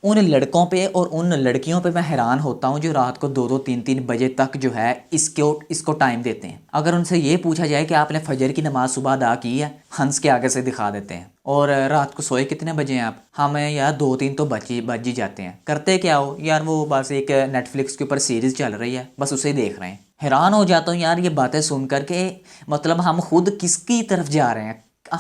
ان لڑکوں پہ اور ان لڑکیوں پہ میں حیران ہوتا ہوں جو رات کو 2-3 بجے تک جو ہے اس کو ٹائم دیتے ہیں۔ اگر ان سے یہ پوچھا جائے کہ آپ نے فجر کی نماز صبح ادا کی ہے، ہنس کے آگے سے دکھا دیتے ہیں۔ اور رات کو سوئے کتنے بجے ہیں آپ؟ ہمیں یار 2-3 تو بج ہی جاتے ہیں۔ کرتے کیا ہو یار؟ وہ بس ایک نیٹ فلکس کے اوپر سیریز چل رہی ہے، بس اسے دیکھ رہے ہیں۔ حیران ہو جاتا ہوں یار یہ باتیں سن کر کے، مطلب ہم خود کس کی طرف جا رہے ہیں؟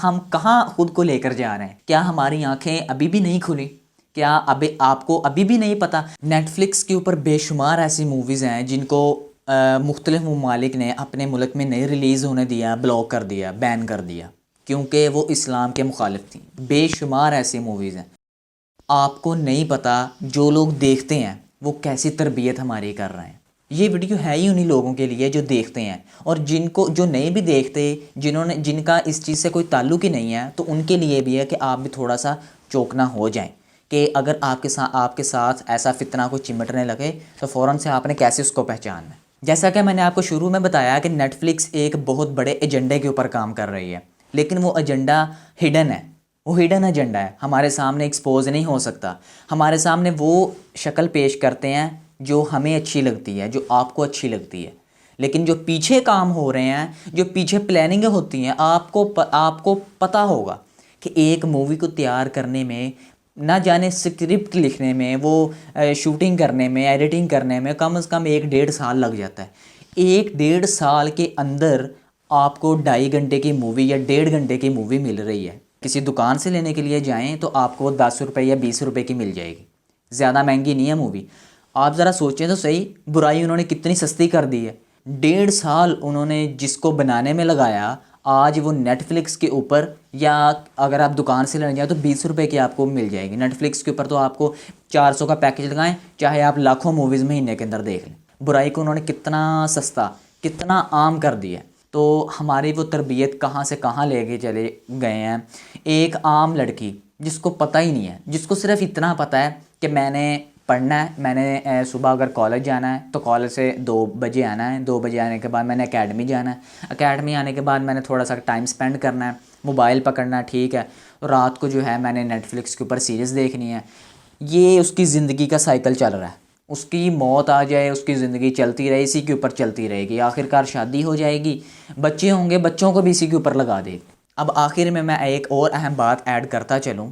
ہم کہاں خود کو لے کر جا رہے ہیں؟ کیا ہماری آنکھیں ابھی بھی نہیں کھلی؟ کیا آپ کو ابھی بھی نہیں پتا؟ نیٹ فلکس کے اوپر بے شمار ایسی موویز ہیں جن کو مختلف ممالک نے اپنے ملک میں نہیں ریلیز ہونے دیا، بلاک کر دیا، بین کر دیا، کیونکہ وہ اسلام کے مخالف تھیں۔ بے شمار ایسی موویز ہیں۔ آپ کو نہیں پتا جو لوگ دیکھتے ہیں وہ کیسی تربیت ہماری کر رہے ہیں۔ یہ ویڈیو ہے ہی انہی لوگوں کے لیے جو دیکھتے ہیں، اور جو نہیں بھی دیکھتے، جن کا اس چیز سے کوئی تعلق ہی نہیں ہے، تو ان کے لیے بھی ہے کہ آپ بھی تھوڑا سا چوکنا ہو جائیں کہ اگر آپ کے ساتھ ایسا فتنہ کو چمٹنے لگے تو فوراً سے آپ نے کیسے اس کو پہچاننا ہے۔ جیسا کہ میں نے آپ کو شروع میں بتایا کہ نیٹ فلکس ایک بہت بڑے ایجنڈے کے اوپر کام کر رہی ہے، لیکن وہ ایجنڈا ہڈن ہے، وہ ہڈن ایجنڈا ہے، ہمارے سامنے ایکسپوز نہیں ہو سکتا۔ ہمارے سامنے وہ شکل پیش کرتے ہیں جو ہمیں اچھی لگتی ہے، جو آپ کو اچھی لگتی ہے، لیکن جو پیچھے کام ہو رہے ہیں، جو پیچھے پلاننگ ہوتی ہیں، آپ کو پتہ ہوگا کہ ایک مووی کو تیار کرنے میں، نہ جانے اسکرپٹ لکھنے میں، وہ شوٹنگ کرنے میں، ایڈیٹنگ کرنے میں کم از کم 1-1.5 سال لگ جاتا ہے۔ 1-1.5 سال کے اندر آپ کو 2.5 گھنٹے کی مووی یا 1.5 گھنٹے کی مووی مل رہی ہے۔ کسی دکان سے لینے کے لیے جائیں تو آپ کو 10 روپے یا 20 روپے کی مل جائے گی، زیادہ مہنگی نہیں ہے مووی۔ آپ ذرا سوچیں تو صحیح، برائی انہوں نے کتنی سستی کر دی ہے۔ 1.5 سال انہوں نے جس کو بنانے میں لگایا، آج وہ نیٹ فلکس کے اوپر، یا اگر آپ دکان سے لینے جائیں تو 20 روپے کی آپ کو مل جائے گی۔ نیٹ فلکس کے اوپر تو آپ کو 400 کا پیکج لگائیں، چاہے آپ لاکھوں موویز مہینے کے اندر دیکھ لیں۔ برائی کو انہوں نے کتنا سستا، کتنا عام کر دیا ہے۔ تو ہماری وہ تربیت کہاں سے کہاں لے کے چلے گئے ہیں۔ ایک عام لڑکی جس کو پتہ ہی نہیں ہے، جس کو صرف اتنا پتہ ہے کہ میں نے پڑھنا ہے، میں نے صبح اگر کالج جانا ہے تو کالج سے 2 بجے آنا ہے، 2 بجے آنے کے بعد میں نے اکیڈمی جانا ہے، اکیڈمی آنے کے بعد میں نے تھوڑا سا ٹائم سپینڈ کرنا ہے، موبائل پکڑنا ہے، ٹھیک ہے، رات کو جو ہے میں نے نیٹ فلکس کے اوپر سیریز دیکھنی ہے۔ یہ اس کی زندگی کا سائیکل چل رہا ہے۔ اس کی موت آ جائے، اس کی زندگی چلتی رہے، اسی کے اوپر چلتی رہے گی، آخرکار شادی ہو جائے گی، بچے ہوں گے، بچوں کو بھی اسی کے اوپر لگا دے گی۔ اب آخر میں ایک اور اہم بات ایڈ کرتا چلوں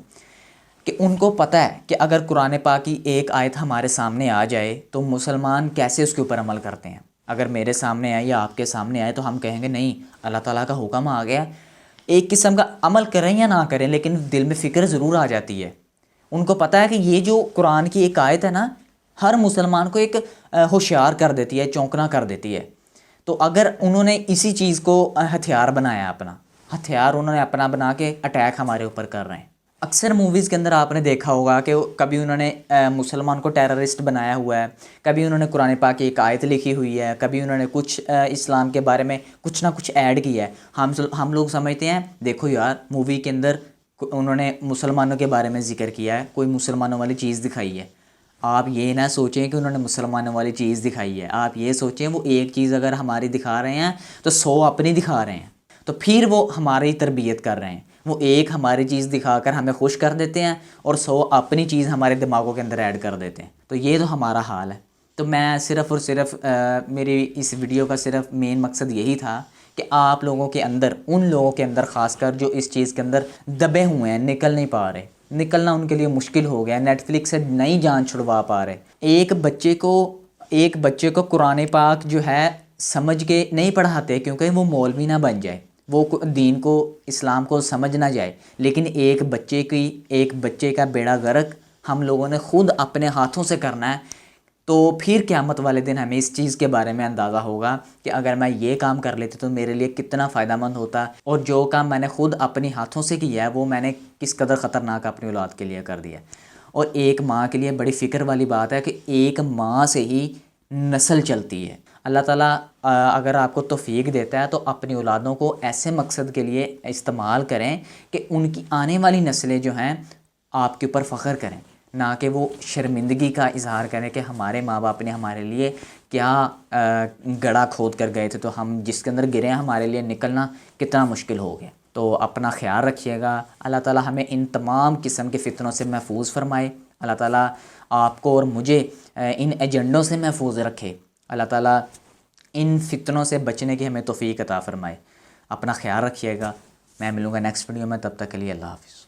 کہ ان کو پتہ ہے کہ اگر قرآن پاک کی ایک آیت ہمارے سامنے آ جائے تو مسلمان کیسے اس کے اوپر عمل کرتے ہیں۔ اگر میرے سامنے آئے یا آپ کے سامنے آئے تو ہم کہیں گے نہیں، اللہ تعالیٰ کا حکم آ گیا، ایک قسم کا عمل کریں یا نہ کریں لیکن دل میں فکر ضرور آ جاتی ہے۔ ان کو پتہ ہے کہ یہ جو قرآن کی ایک آیت ہے نا، ہر مسلمان کو ایک ہوشیار کر دیتی ہے، چونکنا کر دیتی ہے۔ تو اگر انہوں نے اسی چیز کو ہتھیار بنایا، اپنا ہتھیار انہوں نے اپنا بنا کے اٹیک ہمارے اوپر کر رہے ہیں۔ اکثر موویز کے اندر آپ نے دیکھا ہوگا کہ کبھی انہوں نے مسلمان کو ٹیررسٹ بنایا ہوا ہے، کبھی انہوں نے قرآن پاک کی ایک آیت لکھی ہوئی ہے، کبھی انہوں نے کچھ اسلام کے بارے میں کچھ نہ کچھ ایڈ کیا ہے۔ ہم لوگ سمجھتے ہیں دیکھو یار مووی کے اندر انہوں نے مسلمانوں کے بارے میں ذکر کیا ہے، کوئی مسلمانوں والی چیز دکھائی ہے۔ آپ یہ نہ سوچیں کہ انہوں نے مسلمانوں والی چیز دکھائی ہے، آپ یہ سوچیں وہ ایک چیز اگر ہماری دکھا رہے ہیں تو 100 اپنی دکھا رہے ہیں، تو پھر وہ ہماری تربیت کر رہے ہیں۔ وہ ایک ہماری چیز دکھا کر ہمیں خوش کر دیتے ہیں اور 100 اپنی چیز ہمارے دماغوں کے اندر ایڈ کر دیتے ہیں۔ تو یہ تو ہمارا حال ہے۔ تو میں صرف اور صرف میری اس ویڈیو کا صرف مین مقصد یہی تھا کہ آپ لوگوں کے اندر، ان لوگوں کے اندر خاص کر جو اس چیز کے اندر دبے ہوئے ہیں، نکل نہیں پا رہے، نکلنا ان کے لیے مشکل ہو گیا، نیٹ فلکس سے نہیں جان چھڑوا پا رہے۔ ایک بچے کو قرآن پاک جو ہے سمجھ کے نہیں پڑھاتے کیونکہ وہ مولوی نہ بن جائے، وہ دین کو، اسلام کو سمجھ نہ جائے، لیکن ایک بچے کا بیڑا غرق ہم لوگوں نے خود اپنے ہاتھوں سے کرنا ہے۔ تو پھر قیامت والے دن ہمیں اس چیز کے بارے میں اندازہ ہوگا کہ اگر میں یہ کام کر لیتی تو میرے لیے کتنا فائدہ مند ہوتا، اور جو کام میں نے خود اپنی ہاتھوں سے کیا ہے وہ میں نے کس قدر خطرناک اپنی اولاد کے لیے کر دیا۔ اور ایک ماں کے لیے بڑی فکر والی بات ہے کہ ایک ماں سے ہی نسل چلتی ہے۔ اللہ تعالیٰ اگر آپ کو توفیق دیتا ہے تو اپنی اولادوں کو ایسے مقصد کے لیے استعمال کریں کہ ان کی آنے والی نسلیں جو ہیں آپ کے اوپر فخر کریں، نہ کہ وہ شرمندگی کا اظہار کریں کہ ہمارے ماں باپ نے ہمارے لیے کیا گڑھا کھود کر گئے تھے، تو ہم جس کے اندر گرے ہیں ہمارے لیے نکلنا کتنا مشکل ہو گیا۔ تو اپنا خیال رکھیے گا۔ اللہ تعالیٰ ہمیں ان تمام قسم کے فتنوں سے محفوظ فرمائے۔ اللہ تعالیٰ آپ کو اور مجھے ان ایجنڈوں سے محفوظ رکھے، اللہ تعالیٰ ان فتنوں سے بچنے کی ہمیں توفیق عطا فرمائے۔ اپنا خیال رکھیے گا، میں ملوں گا نیکسٹ ویڈیو میں، تب تک کے لیے اللہ حافظ۔